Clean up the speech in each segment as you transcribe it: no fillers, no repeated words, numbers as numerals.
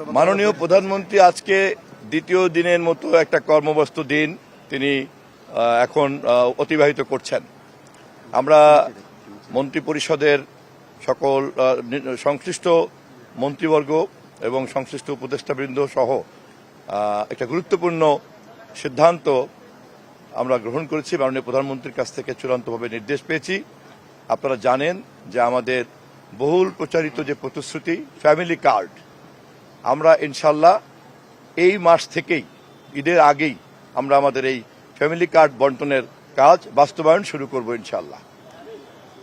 মাননীয় প্রধানমন্ত্রী আজকে দ্বিতীয় দিনের মতো একটা কর্মব্যস্ত দিন তিনি এখন অতিবাহিত করছেন। আমরা মন্ত্রিপরিষদের সকল সংশ্লিষ্ট মন্ত্রীবর্গ এবং সংশ্লিষ্ট উপদেষ্টাবৃন্দ সহ একটা গুরুত্বপূর্ণ সিদ্ধান্ত আমরা গ্রহণ করেছি। মাননীয় প্রধানমন্ত্রীর কাছ থেকে চূড়ান্তভাবে নির্দেশ পেয়েছি। আপনারা জানেন যে আমাদের বহুল প্রচারিত যে প্রতিশ্রুতি ফ্যামিলি কার্ড, আমরা ইনশাল্লাহ এই মাস থেকেই ঈদের আগেই আমরা আমাদের এই ফ্যামিলি কার্ড বন্টনের কাজ বাস্তবায়ন শুরু করব ইনশাল্লাহ।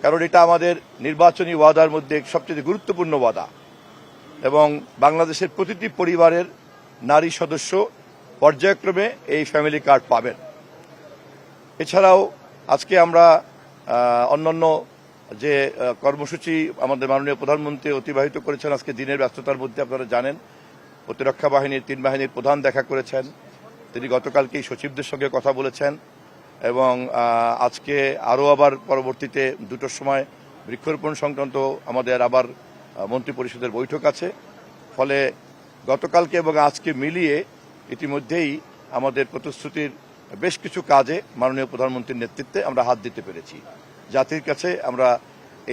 কারণ এটা আমাদের নির্বাচনী ওয়াদার মধ্যে সবচেয়ে গুরুত্বপূর্ণ ওয়াদা এবং বাংলাদেশের প্রতিটি পরিবারের নারী সদস্য পর্যায়ক্রমে এই ফ্যামিলি কার্ড পাবেন। এছাড়াও আজকে আমরা অন্যান্য যে কর্মসূচি আমাদের মাননীয় প্রধানমন্ত্রী অতিবাহিত করেছেন আজকে দিনের ব্যস্ততার মধ্যে, আপনারা জানেন প্রতিরক্ষা বাহিনীর 3 বাহিনীর প্রধান দেখা করেছেন। তিনি গতকালকেই সচিবদের সঙ্গে কথা বলেছেন এবং আজকে আরও আবার পরবর্তীতে 2টোর সময় বৃক্ষরোপণ সংক্রান্ত আমাদের আবার মন্ত্রিপরিষদের বৈঠক আছে। ফলে গতকালকে এবং আজকে মিলিয়ে ইতিমধ্যেই আমাদের প্রতিশ্রুতির বেশ কিছু কাজে মাননীয় প্রধানমন্ত্রীর নেতৃত্বে আমরা হাত দিতে পেরেছি। জাতির কাছে আমরা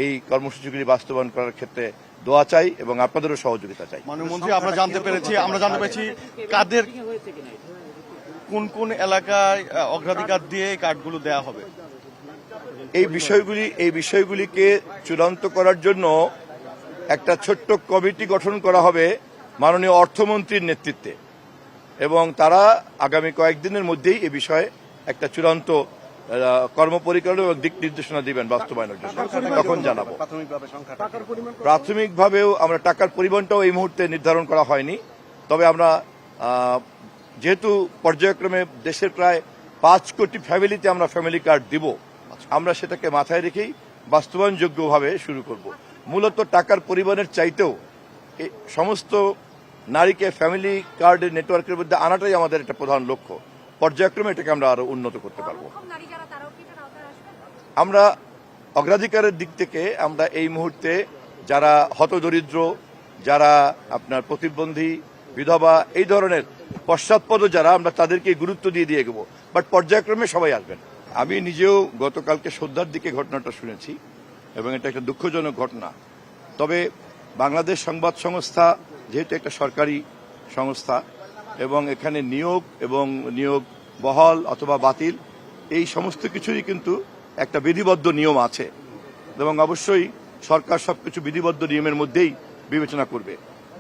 এই কর্মসূচিগুলি বাস্তবায়ন করার ক্ষেত্রে দোয়া চাই এবং আপনাদেরও সহযোগিতা চাই। মাননীয় মন্ত্রী, আমরা জানতে পেরেছি কাদের কোন কোন এলাকায় অগ্রাধিকার দিয়ে এই কার্ডগুলো দেওয়া হবে। এই বিষয়গুলিকে চূড়ান্ত করার জন্য একটা ছোট্ট কমিটি গঠন করা হবে মাননীয় অর্থমন্ত্রীর নেতৃত্বে এবং তারা আগামী কয়েকদিনের মধ্যেই এ বিষয়ে একটা চূড়ান্ত কর্মপরিকল্পনা এবং দিক নির্দেশনা দিবেন বাস্তবায়নের জন্য, তখন জানাবো। প্রাথমিকভাবেও আমরা টাকার পরিমাণটাও এই মুহূর্তে নির্ধারণ করা হয়নি, তবে আমরা যেহেতু পর্যায়ক্রমে দেশের প্রায় 5 কোটি ফ্যামিলিতে আমরা ফ্যামিলি কার্ড দিব, আমরা সেটাকে মাথায় রেখেই বাস্তবায়নযোগ্যভাবে শুরু করব। মূলত টাকার পরিমাণের চাইতেও সমস্ত নারীকে ফ্যামিলি কার্ডের নেটওয়ার্কের মধ্যে আনাটাই আমাদের একটা প্রধান লক্ষ্য। পর্যায়ক্রমে এটাকে আমরা আরো উন্নত করতে পারবো। আমরা অগ্রাধিকারের দিক থেকে আমরা এই মুহূর্তে যারা হতদরিদ্র, যারা আপনার প্রতিবন্ধী, বিধবা, এই ধরনের পশ্চাৎপদ যারা, আমরা তাদেরকে গুরুত্ব দিয়ে এগোবো, বাট পর্যায়ক্রমে সবাই আসবেন। আমি নিজেও গতকালকে সন্ধ্যার দিকে ঘটনাটা শুনেছি এবং এটা একটা দুঃখজনক ঘটনা। তবে বাংলাদেশ সংবাদ সংস্থা যেহেতু একটা সরকারি সংস্থা এবং এখানে নিয়োগ বহাল অথবা বাতিল এই সমস্ত কিছুরই কিন্তু একটা বিধিবদ্ধ নিয়ম আছে এবং অবশ্যই সরকার সবকিছু বিধিবদ্ধ নিয়মের মধ্যেই বিবেচনা করবে।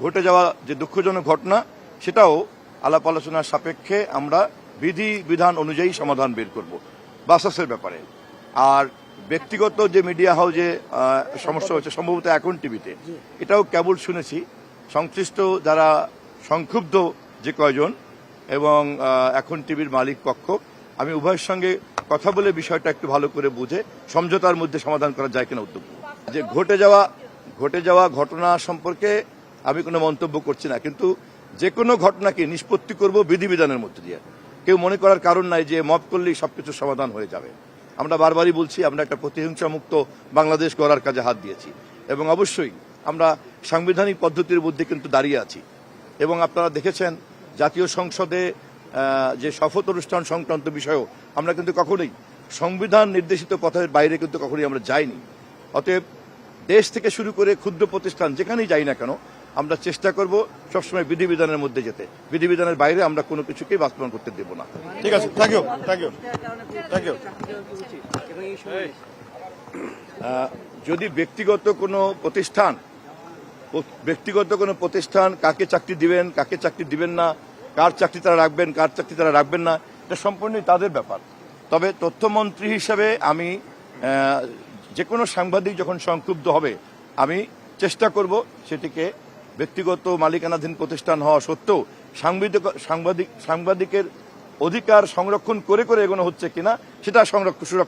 ঘটে যাওয়া যে দুঃখজনক ঘটনা সেটাও আলাপ আলোচনার সাপেক্ষে আমরা বিধান অনুযায়ী সমাধান বের করব বাসাসের ব্যাপারে। আর ব্যক্তিগত যে মিডিয়া হাউসে সমস্যা হচ্ছে সম্ভবত এখন টিভিতে, এটাও কেবল শুনেছি সংশ্লিষ্ট যারা সংক্ষুব্ধ যে কয়জন এবং এখন টিভির মালিক পক্ষ, আমি উভয়ের সঙ্গে কথা বলে বিষয়টা একটু ভালো করে বুঝে সমঝোতার মধ্যে সমাধান করা যায় কিনা উদ্যোগ। যে ঘটে যাওয়া ঘটনা সম্পর্কে আমি কোনো মন্তব্য করছি না, কিন্তু যে কোনো ঘটনাকে নিষ্পত্তি করব বিধিবিধানের মধ্যে দিয়ে। কেউ মনে করার কারণ নাই যে মব করলেই সবকিছু সমাধান হয়ে যাবে। আমরা বারবারই বলছি আমরা একটা প্রতিহিংসা মুক্ত বাংলাদেশ গড়ার কাজে হাত দিয়েছি এবং অবশ্যই আমরা সাংবিধানিক পদ্ধতির মধ্যে কিন্তু দাঁড়িয়ে আছি। এবং আপনারা দেখেছেন জাতীয় সংসদে যে শপথ অনুষ্ঠান সংক্রান্ত বিষয়েও আমরা কিন্তু কখনোই সংবিধান নির্দেশিত পথের বাইরে কিন্তু কখনোই আমরা যাইনি। অতএব দেশ থেকে শুরু করে ক্ষুদ্র প্রতিষ্ঠান যেখানেই যাই না কেন আমরা চেষ্টা করব সবসময় বিধিবিধানের মধ্যে যেতে। বিধিবিধানের বাইরে আমরা কোনো কিছুকেই বাস্তবায়ন করতে দেব না। ঠিক আছে, থ্যাংক ইউ। যদি ব্যক্তিগত কোনো প্রতিষ্ঠান কাকে চাকরি দিবেন, কাকে চাকরি দিবেন না, কার চাকরি তারা রাখবেন, কার চাকরি তারা রাখবেন না, এটা সম্পূর্ণই তাদের ব্যাপার। তবে তথ্যমন্ত্রী হিসেবে আমি যে কোনো সাংবাদিক যখন সংক্ষুব্ধ হবে আমি চেষ্টা করব সেটিকে ব্যক্তিগত মালিকানাধীন প্রতিষ্ঠান হওয়া সত্ত্বেও সাংবাদিকের অধিকার সংরক্ষণ করে এগোনো হচ্ছে কিনা সেটা সুরক্ষা